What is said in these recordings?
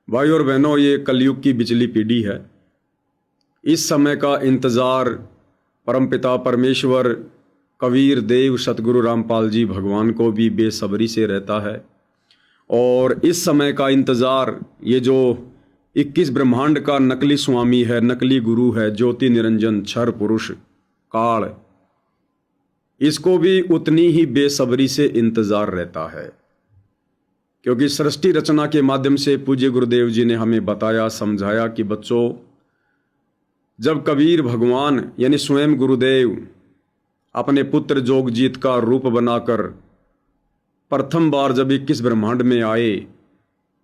भाई और बहनों, ये कलयुग की बिचली पीढ़ी है। इस समय का इंतज़ार परमपिता परमेश्वर कबीर देव सतगुरु रामपाल जी भगवान को भी बेसब्री से रहता है। और इस समय का इंतज़ार ये जो 21 ब्रह्मांड का नकली स्वामी है, नकली गुरु है, ज्योति निरंजन क्षर पुरुष काल, इसको भी उतनी ही बेसब्री से इंतज़ार रहता है। क्योंकि सृष्टि रचना के माध्यम से पूज्य गुरुदेव जी ने हमें बताया, समझाया कि बच्चों, जब कबीर भगवान यानी स्वयं गुरुदेव अपने पुत्र जोगजीत का रूप बनाकर प्रथम बार जब 21 ब्रह्मांड में आए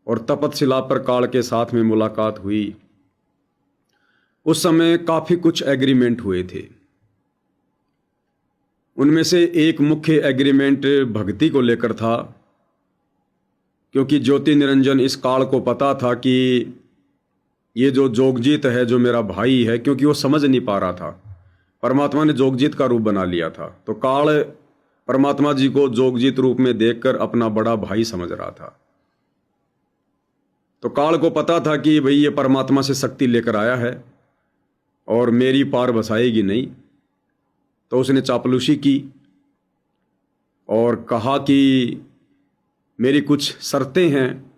और तपतशिला पर काल के साथ में मुलाकात हुई, उस समय काफ़ी कुछ एग्रीमेंट हुए थे। उनमें से एक मुख्य एग्रीमेंट भक्ति को लेकर था, क्योंकि ज्योति निरंजन इस काल को पता था कि ये जो जोगजीत है, जो मेरा भाई है, क्योंकि वो समझ नहीं पा रहा था, परमात्मा ने जोगजीत का रूप बना लिया था, तो काल परमात्मा जी को जोगजीत रूप में देखकर अपना बड़ा भाई समझ रहा था। तो काल को पता था कि भाई ये परमात्मा से शक्ति लेकर आया है और मेरी पार बसाएगी नहीं। तो उसने चापलूसी की और कहा कि मेरी कुछ शर्तें हैं,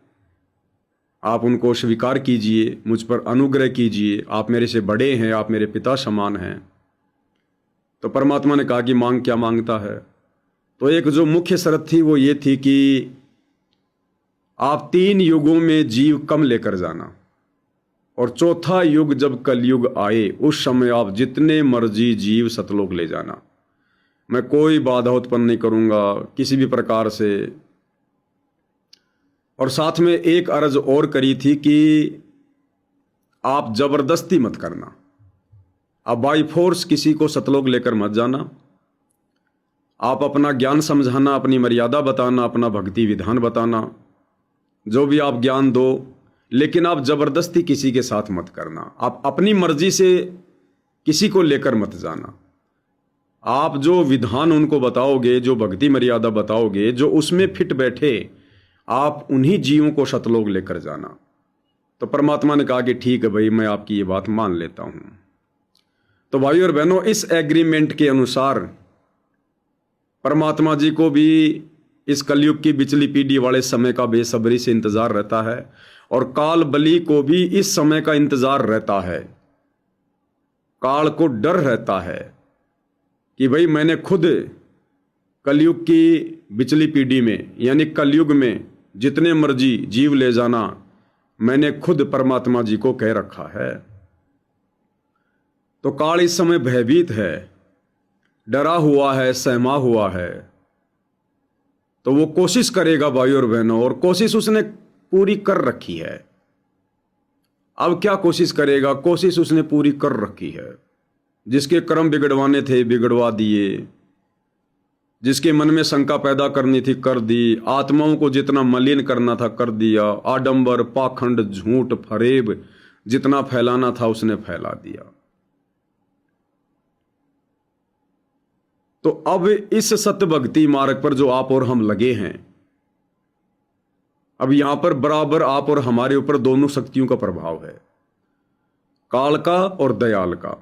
आप उनको स्वीकार कीजिए, मुझ पर अनुग्रह कीजिए, आप मेरे से बड़े हैं, आप मेरे पिता समान हैं। तो परमात्मा ने कहा कि मांग, क्या मांगता है? तो एक जो मुख्य शर्त थी वो ये थी कि आप 3 युगों में जीव कम लेकर जाना, और चौथा युग जब कलयुग आए उस समय आप जितने मर्जी जीव सतलोक ले जाना, मैं कोई बाधा उत्पन्न नहीं करूँगा किसी भी प्रकार से। और साथ में एक अर्ज और करी थी कि आप जबरदस्ती मत करना, आप बाई फोर्स किसी को सतलोक लेकर मत जाना। आप अपना ज्ञान समझाना, अपनी मर्यादा बताना, अपना भक्ति विधान बताना, जो भी आप ज्ञान दो, लेकिन आप जबरदस्ती किसी के साथ मत करना। आप अपनी मर्जी से किसी को लेकर मत जाना। आप जो विधान उनको बताओगे, जो भक्ति मर्यादा बताओगे, जो उसमें फिट बैठे, आप उन्हीं जीवों को सतलोक लेकर जाना। तो परमात्मा ने कहा कि ठीक है भाई, मैं आपकी ये बात मान लेता हूं। तो भाई और बहनों, इस एग्रीमेंट के अनुसार परमात्मा जी को भी इस कलयुग की बिचली पीढ़ी वाले समय का बेसब्री से इंतजार रहता है, और काल बली को भी इस समय का इंतजार रहता है। काल को डर रहता है कि भाई मैंने खुद कलयुग की बिचली पीढ़ी में यानी कलयुग में जितने मर्जी जीव ले जाना, मैंने खुद परमात्मा जी को कह रखा है। तो काल इस समय भयभीत है, डरा हुआ है, सहमा हुआ है। तो वो कोशिश करेगा भाई और बहनों, और कोशिश उसने पूरी कर रखी है। अब क्या कोशिश करेगा? कोशिश उसने पूरी कर रखी है। जिसके कर्म बिगड़वाने थे बिगड़वा दिए, जिसके मन में शंका पैदा करनी थी कर दी, आत्माओं को जितना मलिन करना था कर दिया, आडंबर पाखंड झूठ फरेब जितना फैलाना था उसने फैला दिया। तो अब इस सत्य भक्ति मार्ग पर जो आप और हम लगे हैं, अब यहां पर बराबर आप और हमारे ऊपर दोनों शक्तियों का प्रभाव है, काल का और दयाल का।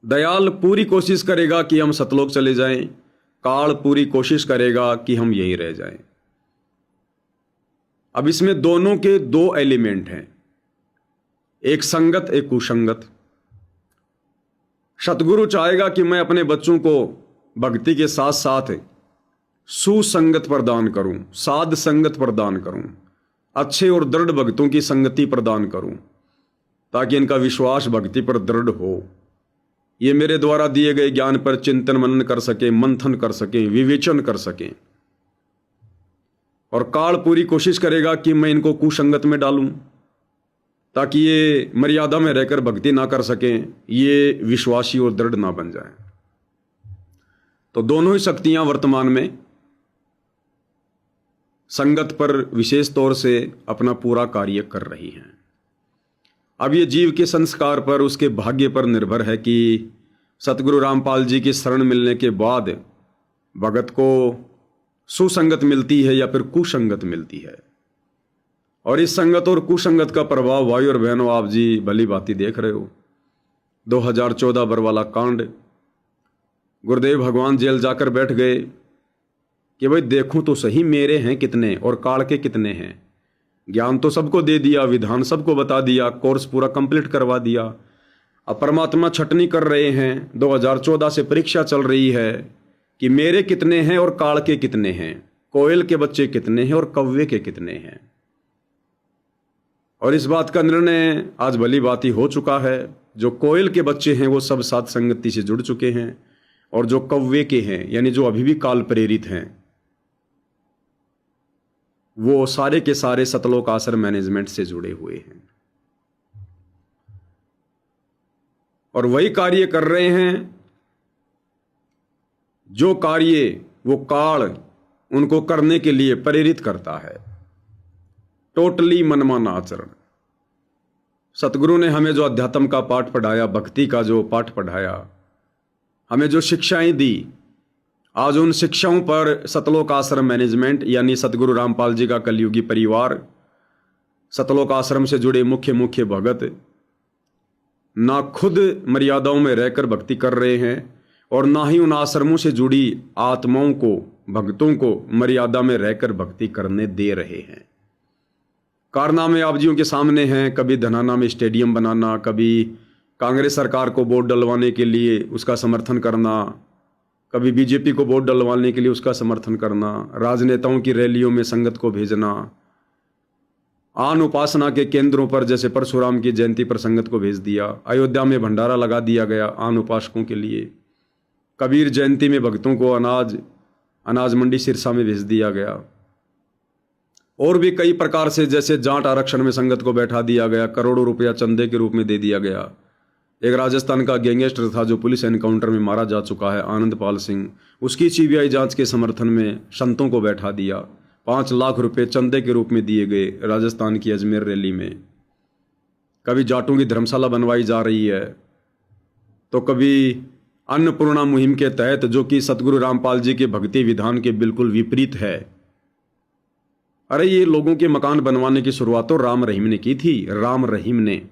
दयाल पूरी कोशिश करेगा कि हम सतलोक चले जाएं, काल पूरी कोशिश करेगा कि हम यही रह जाएं। अब इसमें दोनों के 2 एलिमेंट हैं, एक संगत एक कुसंगत। सतगुरु चाहेगा कि मैं अपने बच्चों को भक्ति के साथ साथ सुसंगत प्रदान करूं, साध संगत प्रदान करूं, अच्छे और दृढ़ भक्तों की संगति प्रदान करूं, ताकि इनका विश्वास भक्ति पर दृढ़ हो। ये मेरे द्वारा दिए गए ज्ञान पर चिंतन मनन कर सकें, मंथन कर सकें, विवेचन कर सकें। और काल पूरी कोशिश करेगा कि मैं इनको कुसंगत में डालूं, ताकि ये मर्यादा में रहकर भक्ति ना कर सकें, ये विश्वासी और दृढ़ ना बन जाएं। तो दोनों ही शक्तियां वर्तमान में संगत पर विशेष तौर से अपना पूरा कार्य कर रही हैं। अब ये जीव के संस्कार पर, उसके भाग्य पर निर्भर है कि सतगुरु रामपाल जी की शरण मिलने के बाद भगत को सुसंगत मिलती है या फिर कुसंगत मिलती है। और इस संगत और कुसंगत का प्रभाव भाई और बहनों आप जी भली भांति देख रहे हो। 2014 बरवाला कांड, गुरुदेव भगवान जेल जाकर बैठ गए कि भाई देखूं तो सही मेरे हैं कितने और काल के कितने हैं। ज्ञान तो सबको दे दिया, विधान सबको बता दिया, कोर्स पूरा कंप्लीट करवा दिया। अब परमात्मा छटनी कर रहे हैं, 2014 से परीक्षा चल रही है कि मेरे कितने हैं और काल के कितने हैं, कोयल के बच्चे कितने हैं और कौवे के कितने हैं। और इस बात का निर्णय आज भली भांति हो चुका है। जो कोयल के बच्चे हैं वो सब साध संगति से जुड़ चुके हैं, और जो कौवे के हैं यानी जो अभी भी काल प्रेरित हैं वो सारे के सारे सतलोक आश्रम मैनेजमेंट से जुड़े हुए हैं और वही कार्य कर रहे हैं जो कार्य वो काल उनको करने के लिए प्रेरित करता है। टोटली मनमाना आचरण। सतगुरु ने हमें जो अध्यात्म का पाठ पढ़ाया, भक्ति का जो पाठ पढ़ाया, हमें जो शिक्षाएं दी, आज उन शिक्षाओं पर सतलोक आश्रम मैनेजमेंट यानी सतगुरु रामपाल जी का कलयुगी परिवार, सतलोक आश्रम से जुड़े मुख्य भगत ना खुद मर्यादाओं में रहकर भक्ति कर रहे हैं और ना ही उन आश्रमों से जुड़ी आत्माओं को, भक्तों को मर्यादा में रहकर भक्ति करने दे रहे हैं। कारनामे आप जियों के सामने हैं, कभी धनाना में स्टेडियम बनाना, कभी कांग्रेस सरकार को वोट डलवाने के लिए उसका समर्थन करना, कभी बीजेपी को वोट डलवाने के लिए उसका समर्थन करना, राजनेताओं की रैलियों में संगत को भेजना, आन उपासना के केंद्रों पर जैसे परशुराम की जयंती पर संगत को भेज दिया, अयोध्या में भंडारा लगा दिया गया आन उपासकों के लिए, कबीर जयंती में भक्तों को अनाज मंडी सिरसा में भेज दिया गया, और भी कई प्रकार से जैसे जाट आरक्षण में संगत को बैठा दिया गया, करोड़ों रुपया चंदे के रूप में दे दिया गया। एक राजस्थान का गैंगस्टर था जो पुलिस एनकाउंटर में मारा जा चुका है, आनंदपाल सिंह, उसकी सीबीआई जांच के समर्थन में संतों को बैठा दिया, 5 लाख रुपए चंदे के रूप में दिए गए राजस्थान की अजमेर रैली में। कभी जाटों की धर्मशाला बनवाई जा रही है, तो कभी अन्नपूर्णा मुहिम के तहत, जो कि सतगुरु रामपाल जी के भक्ति विधान के बिल्कुल विपरीत है। अरे ये लोगों के मकान बनवाने की शुरुआत तो राम रहीम ने की थी, राम रहीम ने,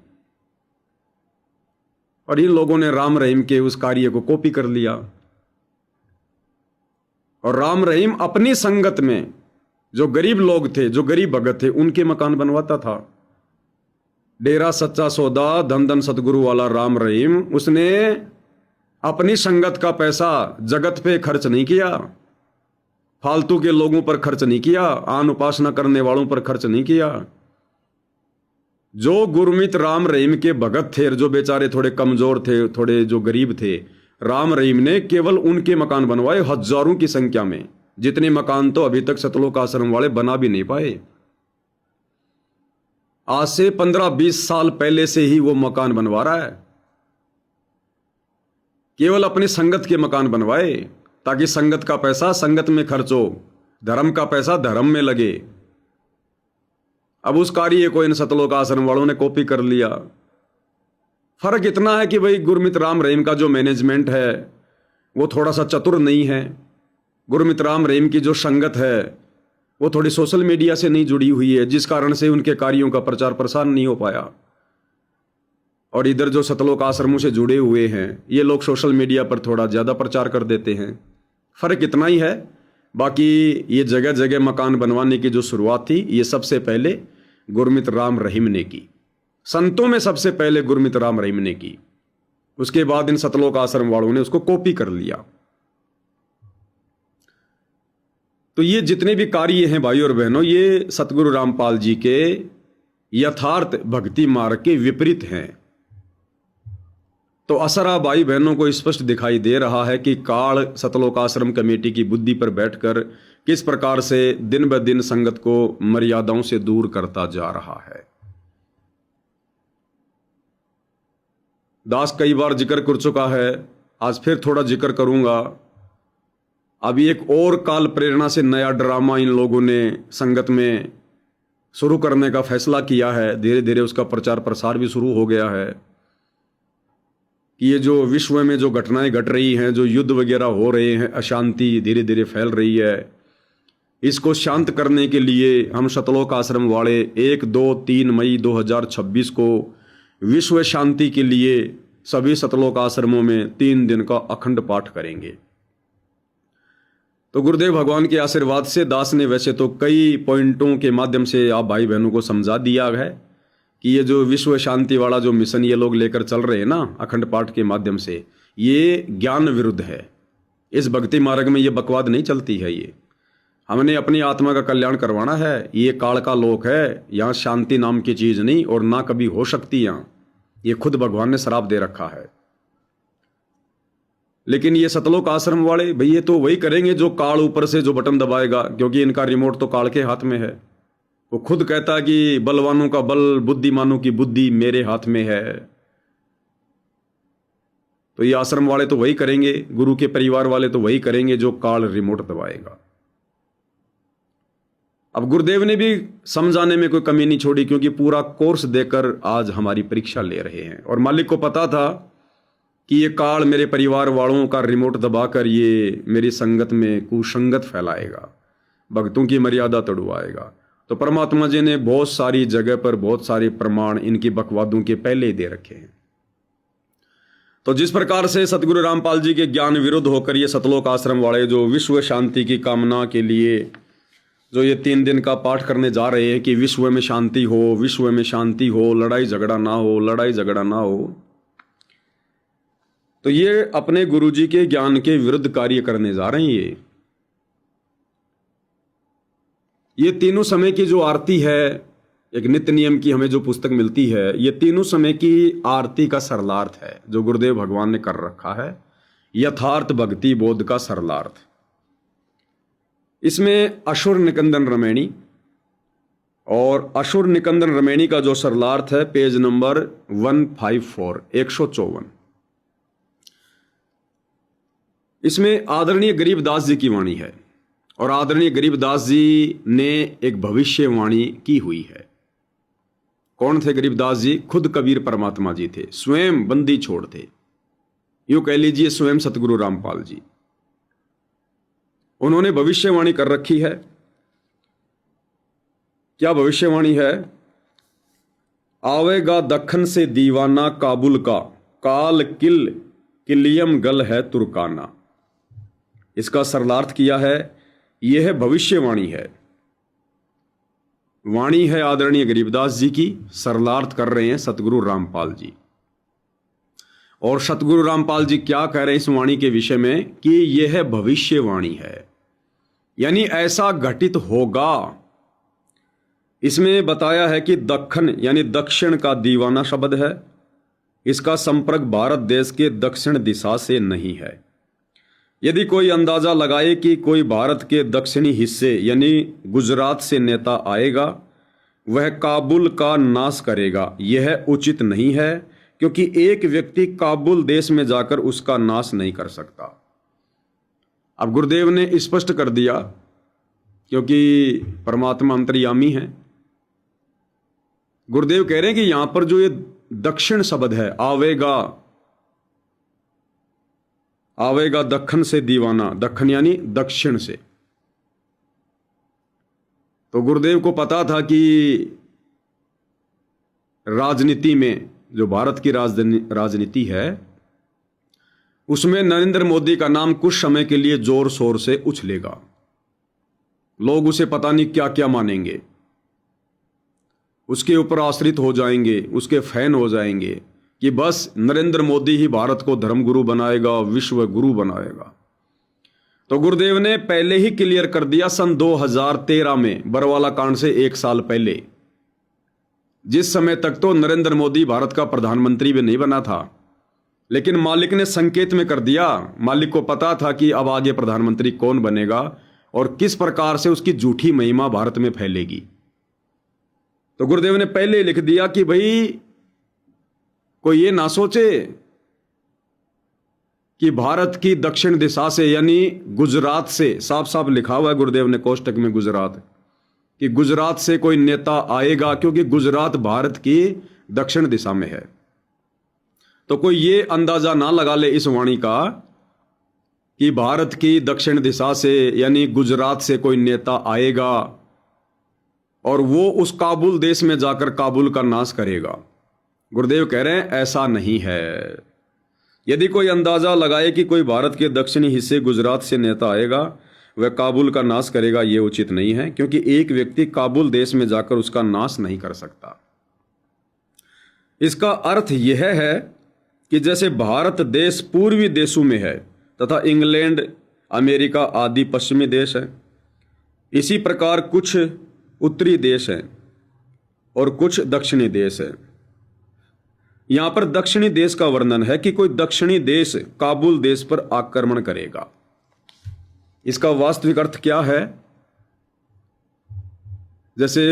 और इन लोगों ने राम रहीम के उस कार्य को कॉपी कर लिया। और राम रहीम अपनी संगत में जो गरीब लोग थे, जो गरीब भगत थे, उनके मकान बनवाता था। डेरा सच्चा सौदा धन धन सतगुरु वाला राम रहीम, उसने अपनी संगत का पैसा जगत पे खर्च नहीं किया, फालतू के लोगों पर खर्च नहीं किया, आन उपासना करने वालों पर खर्च नहीं किया। जो गुरमीत राम रहीम के भगत थे, जो बेचारे थोड़े कमजोर थे, थोड़े जो गरीब थे, राम रहीम ने केवल उनके मकान बनवाए, हजारों की संख्या में, जितने मकान तो अभी तक सतलोक आश्रम वाले बना भी नहीं पाए। आज से 15-20 साल पहले से ही वो मकान बनवा रहा है, केवल अपनी संगत के मकान बनवाए ताकि संगत का पैसा संगत में खर्च हो, धर्म का पैसा धर्म में लगे। अब उस कार्य को इन सतलोक आश्रम वालों ने कॉपी कर लिया। फर्क इतना है कि भाई गुरमीत राम रहीम का जो मैनेजमेंट है वो थोड़ा सा चतुर नहीं है। गुरमीत राम रहीम की जो संगत है वो थोड़ी सोशल मीडिया से नहीं जुड़ी हुई है, जिस कारण से उनके कार्यों का प्रचार प्रसार नहीं हो पाया। और इधर जो सतलोक आश्रमों से जुड़े हुए हैं ये लोग सोशल मीडिया पर थोड़ा ज़्यादा प्रचार कर देते हैं। फर्क इतना ही है। बाकी ये जगह जगह मकान बनवाने की जो शुरुआत थी ये सबसे पहले गुरमीत राम रहीम ने की, संतों में सबसे पहले गुरमीत राम रहीम ने की। उसके बाद इन सतलोक आश्रम वालों ने उसको कॉपी कर लिया। तो ये जितने भी कार्य हैं भाई और बहनों, ये सतगुरु रामपाल जी के यथार्थ भक्ति मार्ग के विपरीत हैं। तो असरा भाई बहनों को स्पष्ट दिखाई दे रहा है कि काल सतलोक आश्रम कमेटी की बुद्धि पर बैठकर किस प्रकार से दिन ब दिन संगत को मर्यादाओं से दूर करता जा रहा है। दास कई बार जिक्र कर चुका है, आज फिर थोड़ा जिक्र करूंगा। अभी एक और काल प्रेरणा से नया ड्रामा इन लोगों ने संगत में शुरू करने का फैसला किया है। धीरे धीरे उसका प्रचार प्रसार भी शुरू हो गया है कि ये जो विश्व में जो घटनाएं घट रही हैं, जो युद्ध वगैरह हो रहे हैं, अशांति धीरे धीरे फैल रही है, इसको शांत करने के लिए हम सतलोक आश्रम वाले 1, 2, 3 मई 2026 को विश्व शांति के लिए सभी सतलोक आश्रमों में 3 दिन का अखंड पाठ करेंगे। तो गुरुदेव भगवान के आशीर्वाद से दास ने वैसे तो कई पॉइंटों के माध्यम से आप भाई बहनों को समझा दिया है कि ये जो विश्व शांति वाला जो मिशन ये लोग लेकर चल रहे हैं ना अखंड पाठ के माध्यम से, ये ज्ञान विरुद्ध है। इस भक्ति मार्ग में ये बकवाद नहीं चलती है। ये हमने अपनी आत्मा का कल्याण करवाना है। ये काल का लोक है, यहाँ शांति नाम की चीज नहीं और ना कभी हो सकती। यहाँ ये खुद भगवान ने श्राप दे रखा है। लेकिन ये सतलोक आश्रम वाले भाई ये तो वही करेंगे जो काल ऊपर से जो बटन दबाएगा, क्योंकि इनका रिमोट तो काल के हाथ में है। वो खुद कहता है कि बलवानों का बल, बुद्धिमानों की बुद्धि मेरे हाथ में है। तो ये आश्रम वाले तो वही करेंगे, गुरु के परिवार वाले तो वही करेंगे जो काल रिमोट दबाएगा। अब गुरुदेव ने भी समझाने में कोई कमी नहीं छोड़ी, क्योंकि पूरा कोर्स देकर आज हमारी परीक्षा ले रहे हैं। और मालिक को पता था कि ये काल मेरे परिवार वालों का रिमोट दबाकर ये मेरी संगत में कुसंगत फैलाएगा, भक्तों की मर्यादा तोड़वाएगा। तो परमात्मा जी ने बहुत सारी जगह पर बहुत सारे प्रमाण इनकी बकवादों के पहले ही दे रखे हैं। तो जिस प्रकार से सतगुरु रामपाल जी के ज्ञान विरुद्ध होकर ये सतलोक आश्रम वाले जो विश्व शांति की कामना के लिए जो ये 3 दिन का पाठ करने जा रहे हैं कि विश्व में शांति हो, विश्व में शांति हो, लड़ाई झगड़ा ना हो, लड़ाई झगड़ा ना हो, तो ये अपने गुरुजी के ज्ञान के विरुद्ध कार्य करने जा रहे हैं। ये तीनों समय की जो आरती है, एक नित्य नियम की हमें जो पुस्तक मिलती है, ये तीनों समय की आरती का सरलार्थ है जो गुरुदेव भगवान ने कर रखा है, यथार्थ भक्ति बोध का सरलार्थ। इसमें असुर निकंदन रमैणी और असुर निकंदन रमैणी का जो सरलार्थ है पेज नंबर 154 154। इसमें आदरणीय गरीबदास जी की वाणी है और आदरणीय गरीबदास जी ने एक भविष्यवाणी की हुई है। कौन थे गरीबदास जी? खुद कबीर परमात्मा जी थे, स्वयं बंदी छोड़ थे, यूं कह लीजिए स्वयं सतगुरु रामपाल जी। उन्होंने भविष्यवाणी कर रखी है। क्या भविष्यवाणी है? आवेगा दखन से दीवाना काबुल का, काल किलियम गल है तुर्काना। इसका सरलार्थ किया है, यह भविष्यवाणी है, वाणी है आदरणीय गरीबदास जी की, सरलार्थ कर रहे हैं सतगुरु रामपाल जी। और सतगुरु रामपाल जी क्या कह रहे हैं इस वाणी के विषय में कि यह भविष्यवाणी है, यानी ऐसा घटित होगा। इसमें बताया है कि दक्खन यानी दक्षिण का दीवाना शब्द है, इसका संपर्क भारत देश के दक्षिण दिशा से नहीं है। यदि कोई अंदाजा लगाए कि कोई भारत के दक्षिणी हिस्से यानी गुजरात से नेता आएगा, वह काबुल का नाश करेगा, यह उचित नहीं है, क्योंकि एक व्यक्ति काबुल देश में जाकर उसका नाश नहीं कर सकता। अब गुरुदेव ने स्पष्ट कर दिया, क्योंकि परमात्मा अंतर्यामी है। गुरुदेव कह रहे हैं कि यहां पर जो ये दक्षिण शब्द है, आवेगा दक्खन से दीवाना, दक्खन यानी दक्षिण से। तो गुरुदेव को पता था कि राजनीति में जो भारत की राजनीति है उसमें नरेंद्र मोदी का नाम कुछ समय के लिए जोर शोर से उछलेगा। लोग उसे पता नहीं क्या क्या मानेंगे, उसके ऊपर आश्रित हो जाएंगे, उसके फैन हो जाएंगे कि बस नरेंद्र मोदी ही भारत को धर्मगुरु बनाएगा, विश्व गुरु बनाएगा। तो गुरुदेव ने पहले ही क्लियर कर दिया सन 2013 में, बरवाला कांड से 1 साल पहले, जिस समय तक तो नरेंद्र मोदी भारत का प्रधानमंत्री भी नहीं बना था, लेकिन मालिक ने संकेत में कर दिया। मालिक को पता था कि अब आगे प्रधानमंत्री कौन बनेगा और किस प्रकार से उसकी झूठी महिमा भारत में फैलेगी। तो गुरुदेव ने पहले लिख दिया कि भाई कोई ये ना सोचे कि भारत की दक्षिण दिशा से यानी गुजरात से, साफ साफ लिखा हुआ है गुरुदेव ने कोष्टक में गुजरात, कि गुजरात से कोई नेता आएगा, क्योंकि गुजरात भारत की दक्षिण दिशा में है। तो कोई ये अंदाजा ना लगा ले इस वाणी का कि भारत की दक्षिण दिशा से यानी गुजरात से कोई नेता आएगा और वो उस काबुल देश में जाकर काबुल का नाश करेगा। गुरुदेव कह रहे हैं ऐसा नहीं है। यदि कोई अंदाजा लगाए कि कोई भारत के दक्षिणी हिस्से गुजरात से नेता आएगा वह काबुल का नाश करेगा, यह उचित नहीं है, क्योंकि एक व्यक्ति काबुल देश में जाकर उसका नाश नहीं कर सकता। इसका अर्थ यह है कि जैसे भारत देश पूर्वी देशों में है तथा इंग्लैंड, अमेरिका आदि पश्चिमी देश है, इसी प्रकार कुछ उत्तरी देश हैं और कुछ दक्षिणी देश है। यहां पर दक्षिणी देश का वर्णन है कि कोई दक्षिणी देश काबुल देश पर आक्रमण करेगा। इसका वास्तविक अर्थ क्या है? जैसे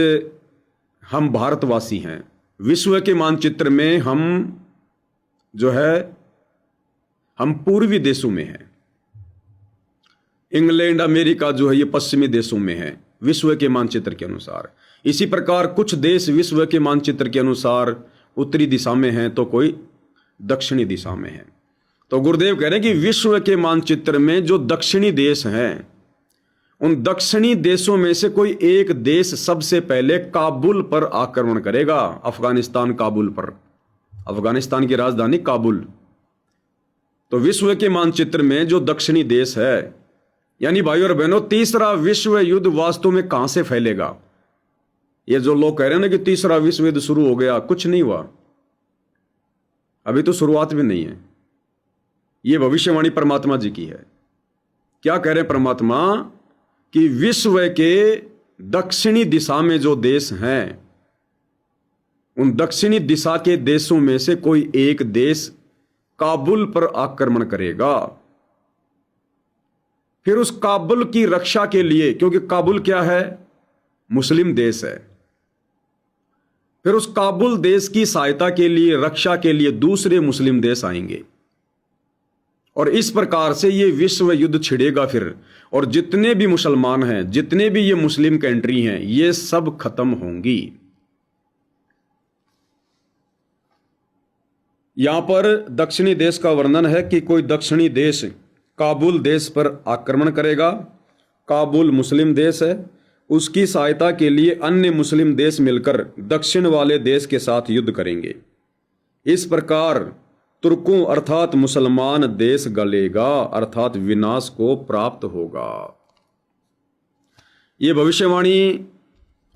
हम भारतवासी हैं, विश्व के मानचित्र में हम जो है हम पूर्वी देशों में हैं, इंग्लैंड, अमेरिका जो है ये पश्चिमी देशों में है विश्व के मानचित्र के अनुसार। इसी प्रकार कुछ देश विश्व के मानचित्र के अनुसार उत्तरी दिशा में हैं तो कोई दक्षिणी दिशा में है। तो गुरुदेव कह रहे हैं कि विश्व के मानचित्र में जो दक्षिणी देश हैं उन दक्षिणी देशों में से कोई एक देश सबसे पहले काबुल पर आक्रमण करेगा। अफगानिस्तान काबुल पर, अफगानिस्तान की राजधानी काबुल। तो विश्व के मानचित्र में जो दक्षिणी देश है, यानी भाइयों और बहनों, तीसरा विश्व युद्ध वास्तव में कहां से फैलेगा? ये जो लोग कह रहे हैं ना कि तीसरा विश्व युद्ध शुरू हो गया, कुछ नहीं हुआ, अभी तो शुरुआत भी नहीं है। ये भविष्यवाणी परमात्मा जी की है। क्या कह रहे हैं परमात्मा? कि विश्व के दक्षिणी दिशा में जो देश हैं उन दक्षिणी दिशा के देशों में से कोई एक देश काबुल पर आक्रमण करेगा। फिर उस काबुल की रक्षा के लिए, क्योंकि काबुल क्या है? मुस्लिम देश है, फिर उस काबुल देश की सहायता के लिए, रक्षा के लिए दूसरे मुस्लिम देश आएंगे और इस प्रकार से ये विश्व युद्ध छिड़ेगा फिर। और जितने भी मुसलमान हैं, जितने भी ये मुस्लिम कंट्री हैं, ये सब खत्म होंगी। यहां पर दक्षिणी देश का वर्णन है कि कोई दक्षिणी देश काबुल देश पर आक्रमण करेगा। काबुल मुस्लिम देश है, उसकी सहायता के लिए अन्य मुस्लिम देश मिलकर दक्षिण वाले देश के साथ युद्ध करेंगे। इस प्रकार तुर्कों अर्थात मुसलमान देश गलेगा, अर्थात विनाश को प्राप्त होगा। यह भविष्यवाणी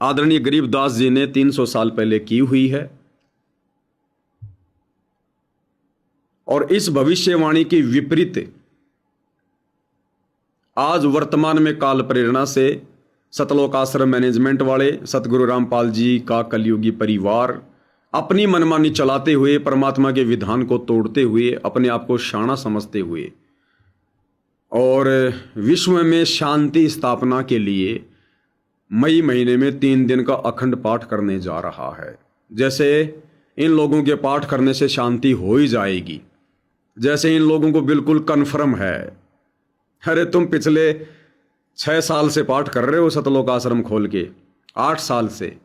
आदरणीय गरीबदास जी ने 300 साल पहले की हुई है और इस भविष्यवाणी की विपरीत आज वर्तमान में काल प्रेरणा से सतलोक आश्रम मैनेजमेंट वाले सतगुरु रामपाल जी का कलयुगी परिवार अपनी मनमानी चलाते हुए, परमात्मा के विधान को तोड़ते हुए, अपने आप को शाना समझते हुए और विश्व में शांति स्थापना के लिए मई महीने में 3 दिन का अखंड पाठ करने जा रहा है। जैसे इन लोगों के पाठ करने से शांति हो ही जाएगी, जैसे इन लोगों को बिल्कुल कन्फर्म है। अरे तुम पिछले 6 साल से पाठ कर रहे हो सतलोक आश्रम खोल के, 8 साल से,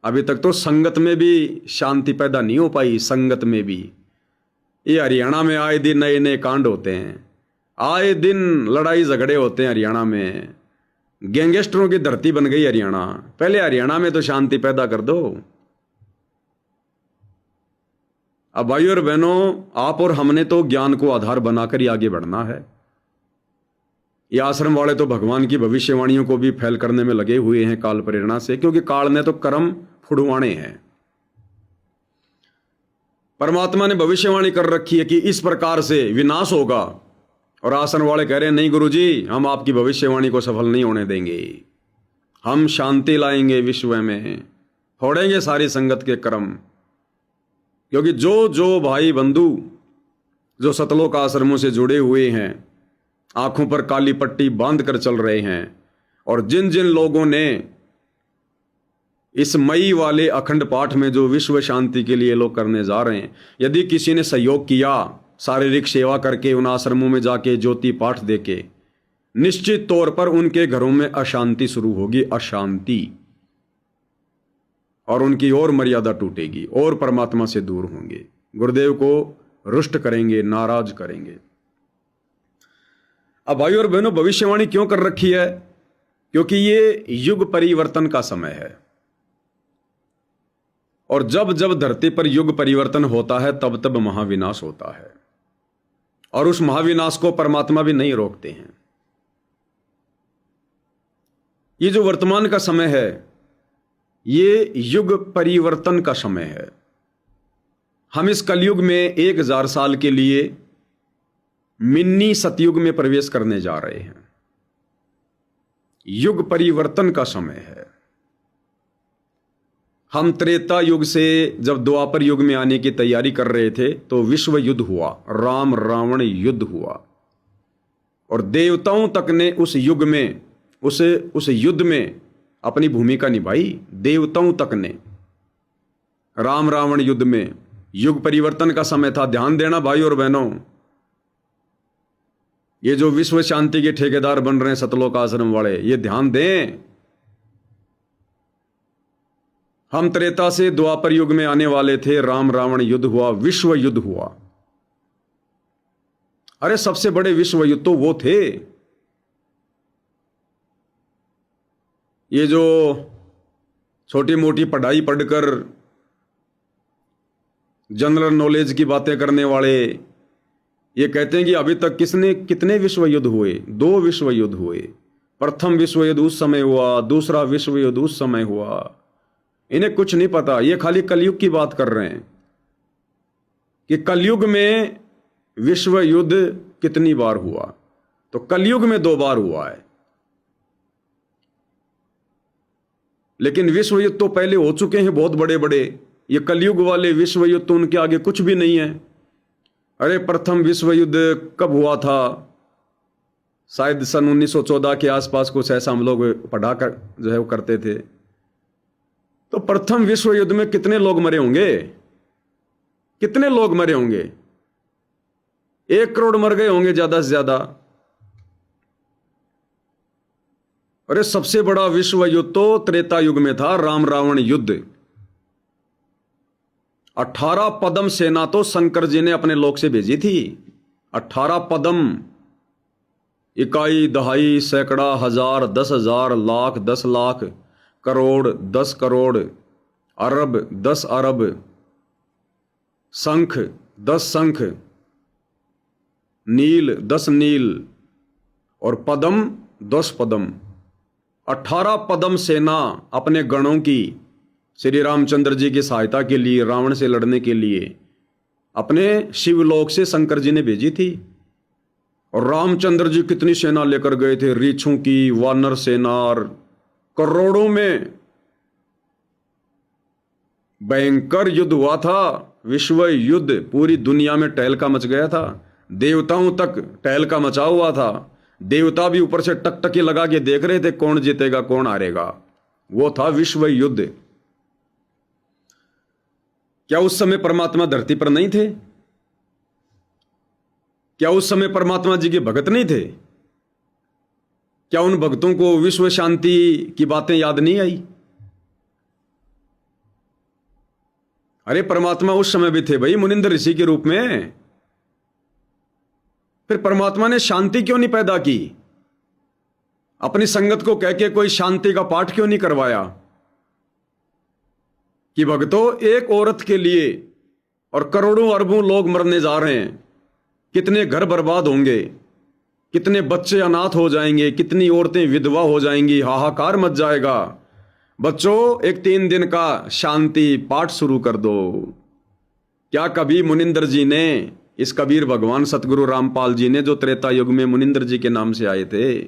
अभी तक तो संगत में भी शांति पैदा नहीं हो पाई। संगत में भी ये हरियाणा में आए दिन नए नए कांड होते हैं, आए दिन लड़ाई झगड़े होते हैं हरियाणा में। गैंगस्टरों की धरती बन गई हरियाणा। पहले हरियाणा में तो शांति पैदा कर दो। अब भाइयों और बहनों, आप और हमने तो ज्ञान को आधार बनाकर ही आगे बढ़ना है। ये आश्रम वाले तो भगवान की भविष्यवाणियों को भी फैल करने में लगे हुए हैं काल प्रेरणा से, क्योंकि काल ने तो कर्म फुड़वाने हैं। परमात्मा ने भविष्यवाणी कर रखी है कि इस प्रकार से विनाश होगा और आश्रम वाले कह रहे हैं नहीं गुरुजी, हम आपकी भविष्यवाणी को सफल नहीं होने देंगे, हम शांति लाएंगे विश्व में, फोड़ेंगे सारी संगत के कर्म। क्योंकि जो जो भाई बंधु जो सतलोक आश्रमों से जुड़े हुए हैं, आंखों पर काली पट्टी बांध कर चल रहे हैं, और जिन जिन लोगों ने इस मई वाले अखंड पाठ में जो विश्व शांति के लिए लोग करने जा रहे हैं, यदि किसी ने सहयोग किया शारीरिक सेवा करके, उन आश्रमों में जाके ज्योति पाठ देके, निश्चित तौर पर उनके घरों में अशांति शुरू होगी, अशांति, और उनकी और मर्यादा टूटेगी और परमात्मा से दूर होंगे, गुरुदेव को रुष्ट करेंगे, नाराज करेंगे। अब भाई और बहनों, भविष्यवाणी क्यों कर रखी है? क्योंकि ये युग परिवर्तन का समय है, और जब जब धरती पर युग परिवर्तन होता है तब तब महाविनाश होता है, और उस महाविनाश को परमात्मा भी नहीं रोकते हैं। ये जो वर्तमान का समय है, ये युग परिवर्तन का समय है। हम इस कलयुग में 1000 साल के लिए मिन्नी सतयुग में प्रवेश करने जा रहे हैं। युग परिवर्तन का समय है। हम त्रेता युग से जब द्वापर युग में आने की तैयारी कर रहे थे तो विश्व युद्ध हुआ, राम रावण युद्ध हुआ, और देवताओं तक ने उस युग में उस युद्ध में अपनी भूमिका निभाई। देवताओं तक ने राम रावण युद्ध में। युग परिवर्तन का समय था। ध्यान देना भाई और बहनों, ये जो विश्व शांति के ठेकेदार बन रहे हैं सतलोक आश्रम वाले, ये ध्यान दें। हम त्रेता से द्वापर युग में आने वाले थे, राम रावण युद्ध हुआ, विश्व युद्ध हुआ। अरे सबसे बड़े विश्व युद्ध तो वो थे। ये जो छोटी मोटी पढ़ाई पढ़कर जनरल नॉलेज की बातें करने वाले ये कहते हैं कि अभी तक कितने विश्व युद्ध हुए? 2 विश्व युद्ध हुए। प्रथम विश्व युद्ध उस समय हुआ, दूसरा विश्व युद्ध उस समय हुआ। इन्हें कुछ नहीं पता। ये खाली कलयुग की बात कर रहे हैं कि कलयुग में विश्व युद्ध कितनी बार हुआ। तो कलयुग में 2 बार हुआ है, लेकिन विश्व युद्ध तो पहले हो चुके हैं बहुत बड़े बड़े। ये कलयुग वाले विश्व युद्ध तो उनके आगे कुछ भी नहीं है। अरे प्रथम विश्व युद्ध कब हुआ था? शायद सन 1914 के आसपास कुछ ऐसा हम लोग पढ़ा कर जो है वो करते थे। तो प्रथम विश्व युद्ध में कितने लोग मरे होंगे? कितने लोग मरे होंगे? 1 करोड़ मर गए होंगे ज्यादा से ज्यादा। अरे सबसे बड़ा विश्व युद्ध तो त्रेता युग में था, राम रावण युद्ध। 18 पदम सेना तो शंकर जी ने अपने लोक से भेजी थी। 18 पदम, इकाई, दहाई, सैकड़ा, हजार, 10,000, लाख, 10 लाख, करोड़, 10 करोड़, अरब, 10 अरब, शंख, 10 शंख, नील, 10 नील, और पदम, 10 पदम। 18 पदम सेना अपने गणों की श्री रामचंद्र जी की सहायता के लिए, रावण से लड़ने के लिए अपने शिवलोक से शंकर जी ने भेजी थी। और रामचंद्र जी कितनी सेना लेकर गए थे? रीछों की, वानर सेना, और करोड़ों में भयंकर युद्ध हुआ था। विश्व युद्ध, पूरी दुनिया में टहलका मच गया था। देवताओं तक टहलका मचा हुआ था। देवता भी ऊपर से टकटकी लगा के देख रहे थे कौन जीतेगा कौन हारेगा। वो था विश्व युद्ध। क्या उस समय परमात्मा धरती पर नहीं थे? क्या उस समय परमात्मा जी के भगत नहीं थे? क्या उन भक्तों को विश्व शांति की बातें याद नहीं आई? अरे परमात्मा उस समय भी थे भाई, मुनिंदर ऋषि के रूप में। फिर परमात्मा ने शांति क्यों नहीं पैदा की? अपनी संगत को कह के कोई शांति का पाठ क्यों नहीं करवाया कि भक्तों, एक औरत के लिए और करोड़ों अरबों लोग मरने जा रहे हैं, कितने घर बर्बाद होंगे, कितने बच्चे अनाथ हो जाएंगे, कितनी औरतें विधवा हो जाएंगी, हाहाकार मच जाएगा। बच्चों, एक 3 दिन का शांति पाठ शुरू कर दो। क्या कभी मुनिंदर जी ने, इस कबीर भगवान सतगुरु रामपाल जी ने, जो त्रेता युग में मुनिंदर जी के नाम से आए थे,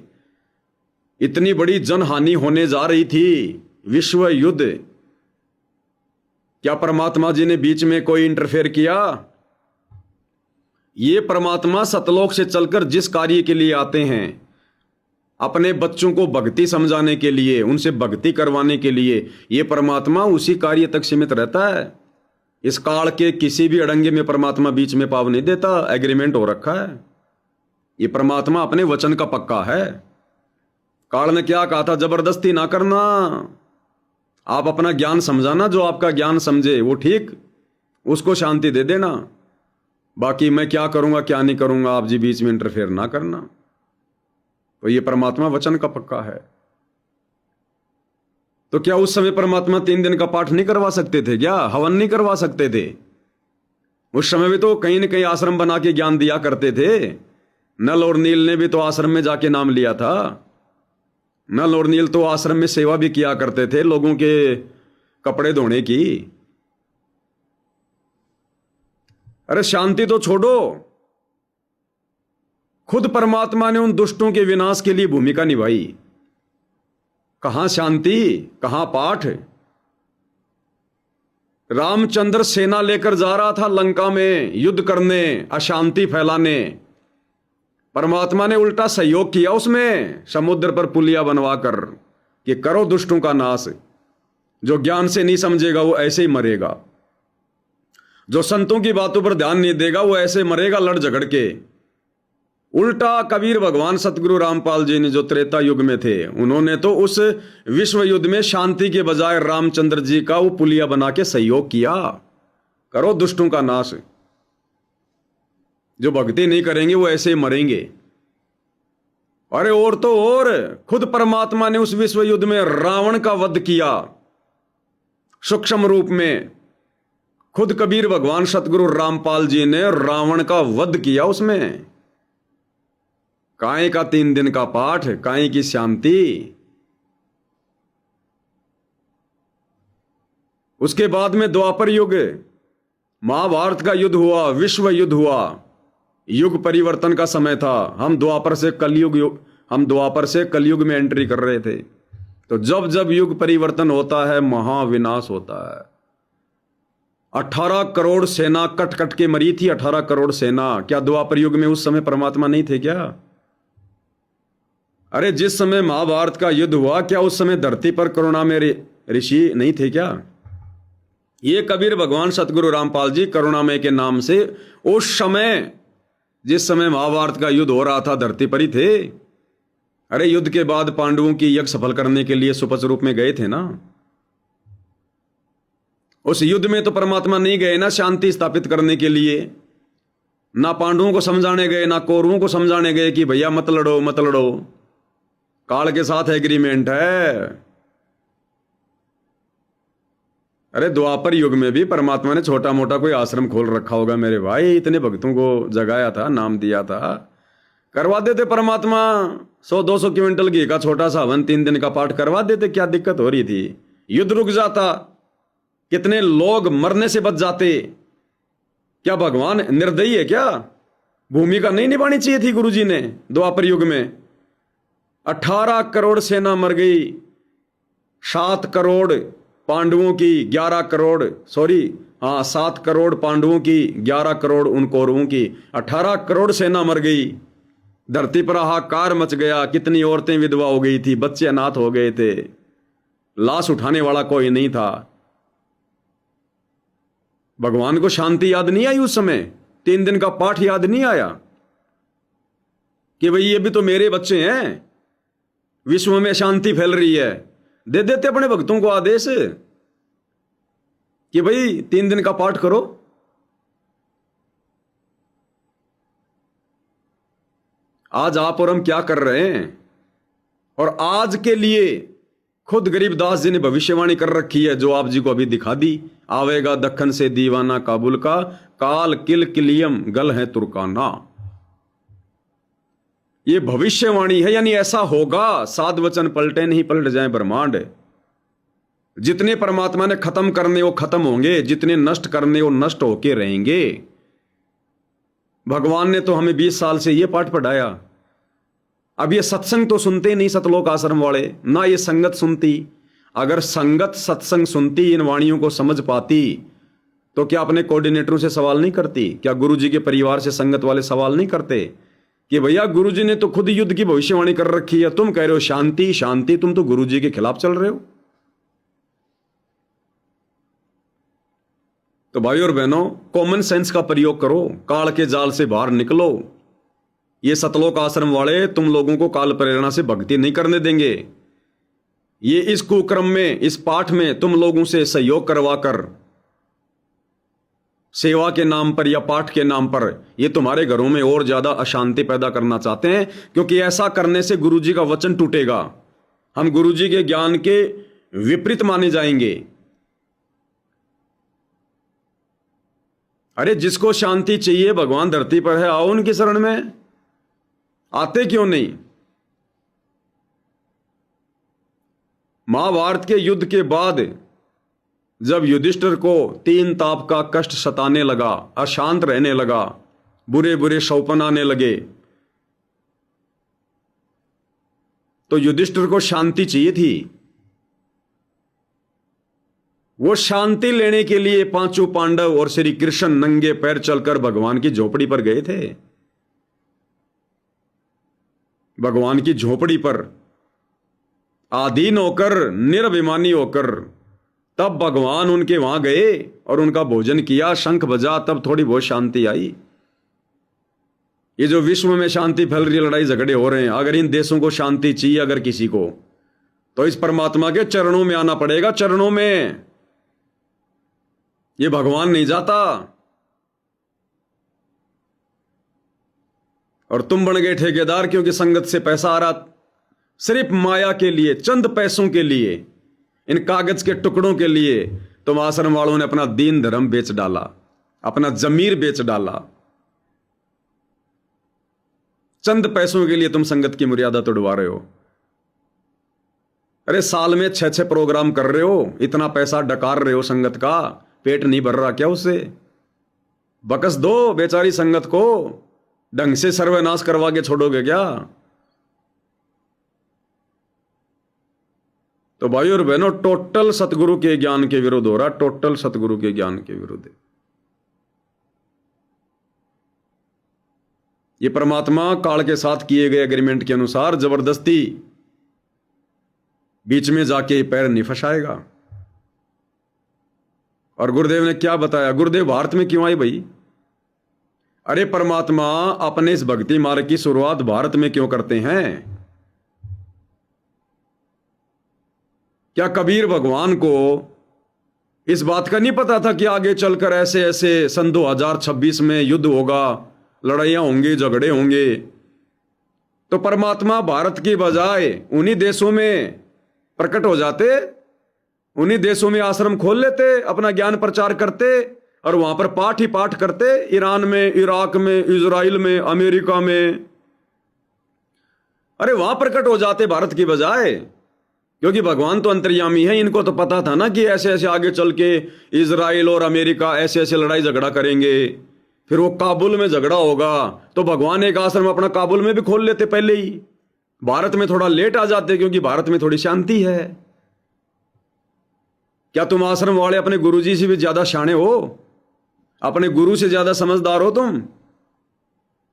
इतनी बड़ी जनहानि होने जा रही थी, विश्व युद्ध, क्या परमात्मा जी ने बीच में कोई इंटरफेयर किया? ये परमात्मा सतलोक से चलकर जिस कार्य के लिए आते हैं, अपने बच्चों को भक्ति समझाने के लिए, उनसे भक्ति करवाने के लिए, ये परमात्मा उसी कार्य तक सीमित रहता है। इस काल के किसी भी अड़ंगे में परमात्मा बीच में पाव नहीं देता। एग्रीमेंट हो रखा है। ये परमात्मा अपने वचन का पक्का है। काल ने क्या कहा था? जबरदस्ती ना करना, आप अपना ज्ञान समझाना, जो आपका ज्ञान समझे वो ठीक, उसको शांति दे देना। बाकी मैं क्या करूंगा क्या नहीं करूंगा, आप जी बीच में इंटरफेयर ना करना। तो ये परमात्मा वचन का पक्का है। तो क्या उस समय परमात्मा 3 दिन का पाठ नहीं करवा सकते थे? क्या हवन नहीं करवा सकते थे? उस समय भी तो कहीं न कहीं आश्रम बना के ज्ञान दिया करते थे। नल और नील ने भी तो आश्रम में जाके नाम लिया था। नल और नील तो आश्रम में सेवा भी किया करते थे, लोगों के कपड़े धोने की। अरे शांति तो छोड़ो, खुद परमात्मा ने उन दुष्टों के विनाश के लिए भूमिका निभाई। कहां शांति, कहां पाठ? रामचंद्र सेना लेकर जा रहा था लंका में युद्ध करने, अशांति फैलाने। परमात्मा ने उल्टा सहयोग किया उसमें, समुद्र पर पुलिया बनवाकर कि करो दुष्टों का नाश। जो ज्ञान से नहीं समझेगा वो ऐसे ही मरेगा, जो संतों की बातों पर ध्यान नहीं देगा वो ऐसे मरेगा लड़ झगड़ के। उल्टा कबीर भगवान सतगुरु रामपाल जी ने, जो त्रेता युग में थे, उन्होंने तो उस विश्व युद्ध में शांति के बजाय रामचंद्र जी का वो पुलिया बना के सहयोग किया, करो दुष्टों का नाश। जो भक्ति नहीं करेंगे वो ऐसे मरेंगे। अरे और तो और, खुद परमात्मा ने उस विश्व युद्ध में रावण का वध किया सूक्ष्म रूप में। खुद कबीर भगवान सतगुरु रामपाल जी ने रावण का वध किया उसमें। काहे का 3 दिन का पाठ, काहे की शांति। उसके बाद में द्वापर युग, महाभारत का युद्ध हुआ, विश्व युद्ध हुआ। युग परिवर्तन का समय था। हम द्वापर से कलयुग में एंट्री कर रहे थे। तो जब जब युग परिवर्तन होता है, महाविनाश होता है। 18 करोड़ सेना कट कट के मरी थी। 18 करोड़ सेना। क्या द्वापर युग में उस समय परमात्मा नहीं थे क्या? अरे जिस समय महाभारत का युद्ध हुआ, क्या उस समय धरती पर करुणा में ऋषि नहीं थे क्या? ये कबीर भगवान सतगुरु रामपाल जी करुणामय के नाम से उस समय, जिस समय महाभारत का युद्ध हो रहा था, धरती पर ही थे। अरे युद्ध के बाद पांडवों की यज्ञ सफल करने के लिए सुपच रूप में गए थे ना। उस युद्ध में तो परमात्मा नहीं गए ना शांति स्थापित करने के लिए। ना पांडवों को समझाने गए, ना कौरवों को समझाने गए कि भैया मत लड़ो मत लड़ो, काल के साथ एग्रीमेंट है। अरे द्वापर युग में भी परमात्मा ने छोटा मोटा कोई आश्रम खोल रखा होगा मेरे भाई। इतने भक्तों को जगाया था, नाम दिया था, करवा देते परमात्मा। 100-200 क्विंटल घी का छोटा सा हवन 3 दिन का पाठ करवा देते। क्या दिक्कत हो रही थी? युद्ध रुक जाता, कितने लोग मरने से बच जाते। क्या भगवान निर्दयी है क्या? भूमिका नहीं निभानी चाहिए थी गुरुजी ने द्वापर युग में? 18 करोड़ सेना मर गई। 7 करोड़ पांडवों की, 11 करोड़, सॉरी हाँ 7 करोड़ पांडवों की, 11 करोड़ उन कौरवों की। 18 करोड़ सेना मर गई। धरती पर हाहाकार मच गया। कितनी औरतें विधवा हो गई थी, बच्चे अनाथ हो गए थे, लाश उठाने वाला कोई नहीं था। भगवान को शांति याद नहीं आई उस समय? 3 दिन का पाठ याद नहीं आया कि भाई ये भी तो मेरे बच्चे हैं, विश्व में शांति फैल रही है? दे देते अपने भक्तों को आदेश कि भाई 3 दिन का पाठ करो। आज आप और हम क्या कर रहे हैं? और आज के लिए खुद गरीबदास जी ने भविष्यवाणी कर रखी है, जो आप जी को अभी दिखा दी। आवेगा दक्खन से दीवाना काबुल का, काल किल किलियम गल है तुर्काना। ये भविष्यवाणी है, यानी ऐसा होगा। 7 वचन पलटे नहीं पलट जाए ब्रह्मांड। जितने परमात्मा ने खत्म करने वो खत्म होंगे, जितने नष्ट करने वो नष्ट होके रहेंगे। भगवान ने तो हमें 20 साल से ये पाठ पढ़ाया। अब ये सत्संग तो सुनते नहीं सतलोक आश्रम वाले, ना ये संगत सुनती। अगर संगत सत्संग सुनती, इन वाणियों को समझ पाती, तो क्या अपने कोऑर्डिनेटरों से सवाल नहीं करती? क्या गुरुजी के परिवार से संगत वाले सवाल नहीं करते कि भैया गुरुजी ने तो खुद युद्ध की भविष्यवाणी कर रखी है, तुम कह रहे हो शांति शांति, तुम तो गुरुजी के खिलाफ चल रहे हो। तो भाई और बहनों, कॉमन सेंस का प्रयोग करो, काल के जाल से बाहर निकलो। ये सतलोक आश्रम वाले तुम लोगों को काल प्रेरणा से भक्ति नहीं करने देंगे। ये इस कुक्रम में, इस पाठ में तुम लोगों से सहयोग करवाकर सेवा के नाम पर या पाठ के नाम पर ये तुम्हारे घरों में और ज्यादा अशांति पैदा करना चाहते हैं, क्योंकि ऐसा करने से गुरुजी का वचन टूटेगा, हम गुरुजी के ज्ञान के विपरीत माने जाएंगे। अरे जिसको शांति चाहिए, भगवान धरती पर है, आओ उनकी शरण में, आते क्यों नहीं? महाभारत के युद्ध के बाद जब युधिष्ठिर को 3 ताप का कष्ट सताने लगा, अशांत रहने लगा, बुरे बुरे सौपन आने लगे, तो युधिष्ठिर को शांति चाहिए थी। वो शांति लेने के लिए पांचों पांडव और श्री कृष्ण नंगे पैर चलकर भगवान की झोपड़ी पर गए थे। भगवान की झोपड़ी पर आधीन होकर, निरभिमानी होकर, तब भगवान उनके वहां गए और उनका भोजन किया, शंख बजा, तब थोड़ी बहुत शांति आई। ये जो विश्व में शांति फैल रही है, लड़ाई झगड़े हो रहे हैं, अगर इन देशों को शांति चाहिए अगर किसी को, तो इस परमात्मा के चरणों में आना पड़ेगा, चरणों में। ये भगवान नहीं जाता। और तुम बन गए ठेकेदार, क्योंकि संगत से पैसा आ रहा, सिर्फ माया के लिए, चंद पैसों के लिए, इन कागज के टुकड़ों के लिए तुम आश्रम वालों ने अपना दीन धर्म बेच डाला, अपना जमीर बेच डाला। चंद पैसों के लिए तुम संगत की मर्यादा तोड़वा रहे हो। अरे साल में 6-6 प्रोग्राम कर रहे हो, इतना पैसा डकार रहे हो संगत का, पेट नहीं भर रहा क्या उससे? बकस दो बेचारी संगत को, ढंग से सर्वनाश करवा के छोड़ोगे क्या? तो भाई और बहनों, टोटल सतगुरु के ज्ञान के विरुद्ध हो रहा, टोटल सतगुरु के ज्ञान के विरुद्ध। ये परमात्मा काल के साथ किए गए एग्रीमेंट के अनुसार जबरदस्ती बीच में जाके पैर नहीं फंसाएगा। और गुरुदेव ने क्या बताया? गुरुदेव भारत में क्यों आए भाई? अरे परमात्मा अपने इस भक्ति मार्ग की शुरुआत भारत में क्यों करते हैं? क्या कबीर भगवान को इस बात का नहीं पता था कि आगे चलकर ऐसे ऐसे सन 2026 में युद्ध होगा, लड़ाइयां होंगी, झगड़े होंगे? तो परमात्मा भारत की बजाय उन्हीं देशों में प्रकट हो जाते, उन्हीं देशों में आश्रम खोल लेते, अपना ज्ञान प्रचार करते और वहां पर पाठ ही पाठ करते। ईरान में, इराक में, इजराइल में, अमेरिका में, अरे वहां प्रकट हो जाते भारत की बजाय। क्योंकि भगवान तो अंतर्यामी है, इनको तो पता था ना कि ऐसे ऐसे आगे चल के इजराइल और अमेरिका ऐसे ऐसे लड़ाई झगड़ा करेंगे, फिर वो काबुल में झगड़ा होगा, तो भगवान एक आश्रम अपना काबुल में भी खोल लेते पहले ही। भारत में थोड़ा लेट आ जाते क्योंकि भारत में थोड़ी शांति है। क्या तुम आश्रम वाले अपने गुरुजी से भी ज्यादा शाणे हो? अपने गुरु से ज्यादा समझदार हो तुम?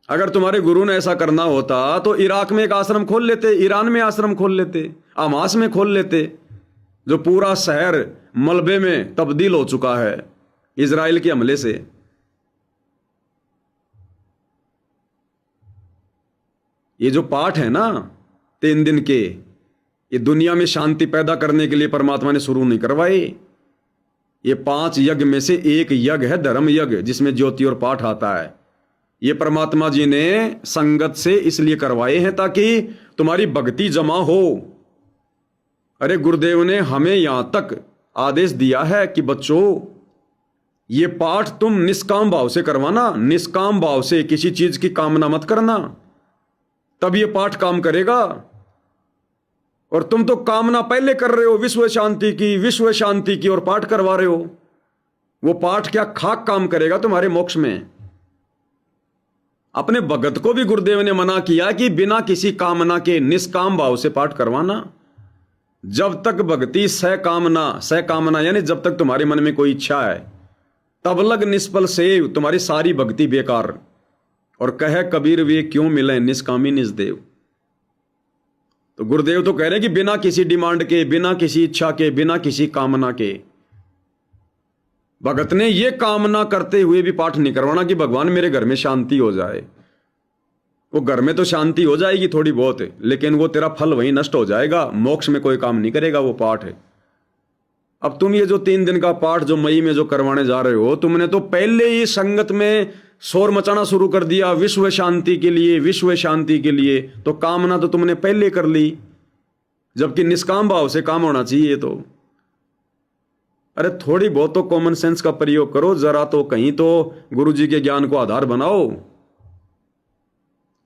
अगर तुम्हारे गुरु ने ऐसा करना होता तो इराक में एक आश्रम खोल लेते, ईरान में आश्रम खोल लेते, आमास में खोल लेते, जो पूरा शहर मलबे में तब्दील हो चुका है इजराइल के हमले से। ये जो पाठ है ना 3 दिन के, ये दुनिया में शांति पैदा करने के लिए परमात्मा ने शुरू नहीं करवाए। ये 5 यज्ञ में से एक यज्ञ है धर्म यज्ञ, जिसमें ज्योति और पाठ आता है। ये परमात्मा जी ने संगत से इसलिए करवाए हैं ताकि तुम्हारी भक्ति जमा हो। अरे गुरुदेव ने हमें यहां तक आदेश दिया है कि बच्चों, ये पाठ तुम निष्काम भाव से करवाना, निष्काम भाव से, किसी चीज की कामना मत करना, तब ये पाठ काम करेगा। और तुम तो कामना पहले कर रहे हो विश्व शांति की, विश्व शांति की, और पाठ करवा रहे हो। वो पाठ क्या खाक काम करेगा तुम्हारे मोक्ष में? अपने भगत को भी गुरुदेव ने मना किया कि बिना किसी कामना के निष्काम भाव से पाठ करवाना। जब तक भक्ति सकामना यानी जब तक तुम्हारे मन में कोई इच्छा है, तब लग निष्फल सेव, तुम्हारी सारी भक्ति बेकार। और कहे कबीर वे क्यों मिले निष्कामी निजदेव। तो गुरुदेव तो कह रहे हैं कि बिना किसी डिमांड के, बिना किसी इच्छा के, बिना किसी कामना के। भगत ने यह कामना करते हुए भी पाठ नहीं करवाना कि भगवान मेरे घर में शांति हो जाए। वो घर में तो शांति हो जाएगी थोड़ी बहुत, लेकिन वो तेरा फल वहीं नष्ट हो जाएगा, मोक्ष में कोई काम नहीं करेगा वो पाठ है। अब तुम ये जो 3 दिन का पाठ जो मई में जो करवाने जा रहे हो, तुमने तो पहले ही संगत में शोर मचाना शुरू कर दिया विश्व शांति के लिए, विश्व शांति के लिए। तो कामना तो तुमने पहले कर ली, जबकि निष्काम भाव से काम होना चाहिए। तो अरे थोड़ी बहुत तो कॉमन सेंस का प्रयोग करो जरा, तो कहीं तो गुरु जी के ज्ञान को आधार बनाओ।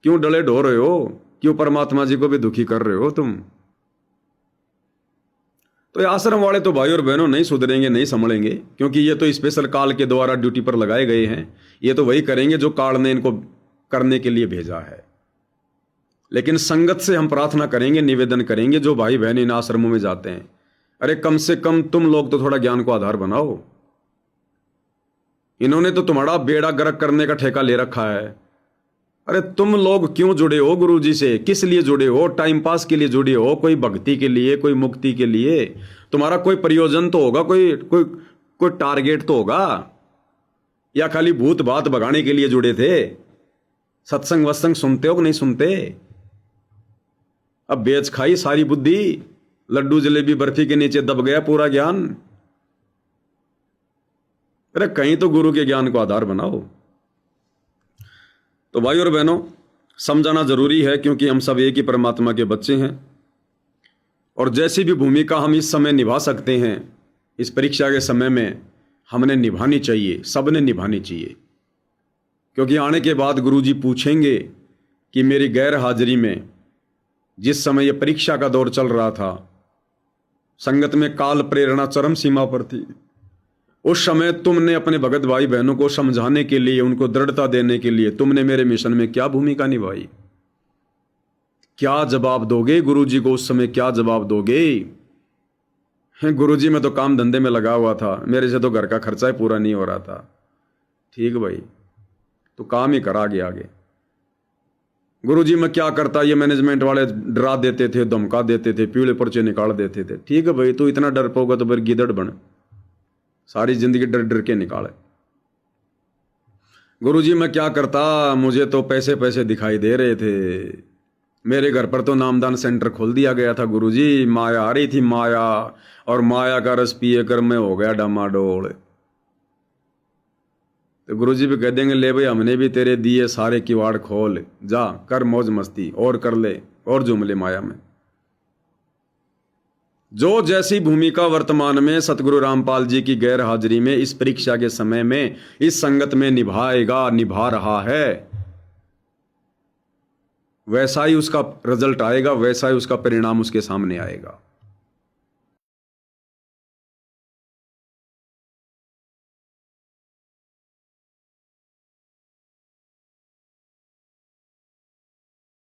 क्यों डले ढो रहे हो? क्यों परमात्मा जी को भी दुखी कर रहे हो तुम? तो ये आश्रम वाले तो भाई और बहनों नहीं सुधरेंगे, नहीं संभलेंगे, क्योंकि ये तो स्पेशल काल के द्वारा ड्यूटी पर लगाए गए हैं। ये तो वही करेंगे जो काल ने इनको करने के लिए भेजा है। लेकिन संगत से हम प्रार्थना करेंगे, निवेदन करेंगे, जो भाई बहन इन आश्रमों में जाते हैं, अरे कम से कम तुम लोग तो थोड़ा ज्ञान को आधार बनाओ। इन्होंने तो तुम्हारा बेड़ा गर्क करने का ठेका ले रखा है। अरे तुम लोग क्यों जुड़े हो गुरु जी से? किस लिए जुड़े हो? टाइम पास के लिए जुड़े हो? कोई भक्ति के लिए, कोई मुक्ति के लिए? तुम्हारा कोई प्रयोजन तो होगा, कोई कोई कोई टारगेट तो होगा, या खाली भूत बात भगाने के लिए जुड़े थे? सत्संग वत्संग सुनते हो कि नहीं सुनते? अब बेच खाई सारी बुद्धि, लड्डू जलेबी बर्फी के नीचे दब गया पूरा ज्ञान। अरे कहीं तो गुरु के ज्ञान को आधार बनाओ। तो भाई और बहनों, समझाना जरूरी है, क्योंकि हम सब एक ही परमात्मा के बच्चे हैं। और जैसी भी भूमिका हम इस समय निभा सकते हैं, इस परीक्षा के समय में हमने निभानी चाहिए, सबने निभानी चाहिए। क्योंकि आने के बाद गुरुजी पूछेंगे कि मेरी गैर हाजिरी में, जिस समय यह परीक्षा का दौर चल रहा था, संगत में काल प्रेरणा चरम सीमा पर थी, उस समय तुमने अपने भगत भाई बहनों को समझाने के लिए, उनको दृढ़ता देने के लिए तुमने मेरे मिशन में क्या भूमिका निभाई? क्या जवाब दोगे गुरुजी को उस समय? क्या जवाब दोगे? गुरुजी मैं तो काम धंधे में लगा हुआ था, मेरे से तो घर का खर्चा ही पूरा नहीं हो रहा था। ठीक भाई, तो काम ही करा आगे। गुरुजी मैं क्या करता, ये मैनेजमेंट वाले डरा देते थे, धमका देते थे, पीले पर्चे निकाल देते थे। ठीक है भाई, तू इतना डर पाओगा तो फिर गिदड़ बन, सारी जिंदगी डर डर के निकाले। गुरुजी मैं क्या करता, मुझे तो पैसे पैसे दिखाई दे रहे थे, मेरे घर पर तो नामदान सेंटर खोल दिया गया था गुरुजी, माया आ रही थी माया, और माया का रस पिए कर मैं हो गया डामाडोल। तो गुरुजी भी कह देंगे ले भाई, हमने भी तेरे दिए सारे किवाड़ खोल, जा कर मौज मस्ती और कर ले और जुमले माया में। जो जैसी भूमिका वर्तमान में सतगुरु रामपाल जी की गैर हाजिरी में इस परीक्षा के समय में इस संगत में निभाएगा, निभा रहा है, वैसा ही उसका रिजल्ट आएगा, वैसा ही उसका परिणाम उसके सामने आएगा।